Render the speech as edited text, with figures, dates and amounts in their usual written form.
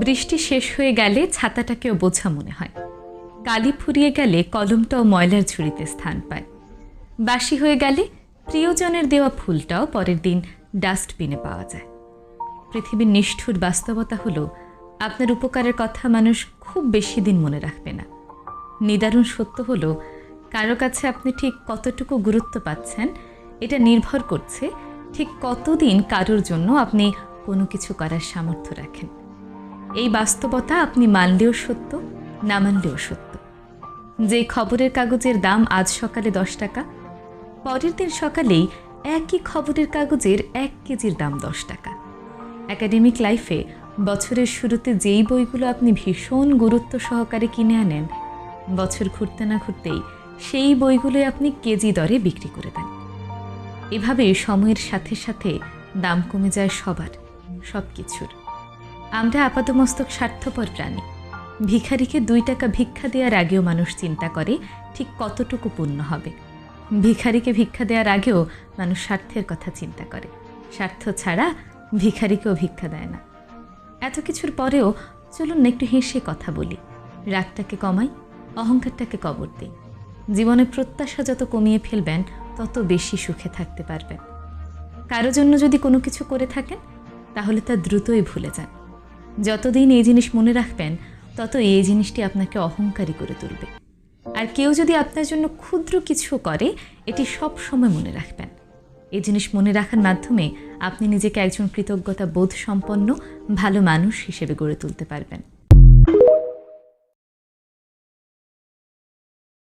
বৃষ্টি শেষ হয়ে গেলে ছাতাটাকেও বোঝা মনে হয়। কালি ফুরিয়ে গেলে কলমটাও ময়লার ঝুড়িতে স্থান পায়। বাসি হয়ে গেলে প্রিয়জনের দেওয়া ফুলটাও পরের দিন ডাস্টবিনে পাওয়া যায়। পৃথিবীর নিষ্ঠুর বাস্তবতা হলো, আপনার উপকারের কথা মানুষ খুব বেশি দিন মনে রাখবে না। নিদারুণ সত্য হলো, কারো কাছে আপনি ঠিক কতটুকু গুরুত্ব পাচ্ছেন এটা নির্ভর করছে ঠিক কতদিন কারোর জন্য আপনি কোনো কিছু করার সামর্থ্য রাখেন। এই বাস্তবতা আপনি মানলেও সত্য, না মানলেও সত্য। যে খবরের কাগজের দাম আজ সকালে 10 টাকা, পরের দিন সকালেই একই খবরের কাগজের 1 কেজির দাম 10 টাকা। একাডেমিক লাইফে বছরের শুরুতে যেই বইগুলো আপনি ভীষণ গুরুত্ব সহকারে কিনে আনেন, বছর ঘুরতে না ঘুরতেই সেই বইগুলোই আপনি কেজি দরে বিক্রি করে দেন। এভাবে সময়ের সাথে সাথে দাম কমে যায় সবার, সব কিছুর। আমরা আপাতমস্তক স্বার্থপর প্রাণী। ভিখারিকে 2 টাকা ভিক্ষা দেওয়ার আগেও মানুষ চিন্তা করে ঠিক কতটুকু পুণ্য হবে। ভিখারিকে ভিক্ষা দেওয়ার আগেও মানুষ স্বার্থের কথা চিন্তা করে। স্বার্থ ছাড়া ভিখারিকেও ভিক্ষা দেয় না। এত কিছুর পরেও চলুন না একটু হেসে কথা বলি, রাগটাকে কমাই, অহংকারটাকে কবর দিই। জীবনে প্রত্যাশা যত কমিয়ে ফেলবেন তত বেশি সুখে থাকতে পারবেন। কারো জন্য যদি কোনো কিছু করে থাকেন তাহলে তা দ্রুতই ভুলে যান। যতদিন এই জিনিস মনে রাখবেন তত এই জিনিসটি আপনাকে অহংকারী করে তুলবে। আর কেউ যদি আপনার জন্য ক্ষুদ্র কিছু করে, এটি সব সময় মনে রাখবেন। এই জিনিস মনে রাখার মাধ্যমে আপনি নিজেকে একজন কৃতজ্ঞতা বোধ সম্পন্ন ভালো মানুষ হিসেবে গড়ে তুলতে পারবেন।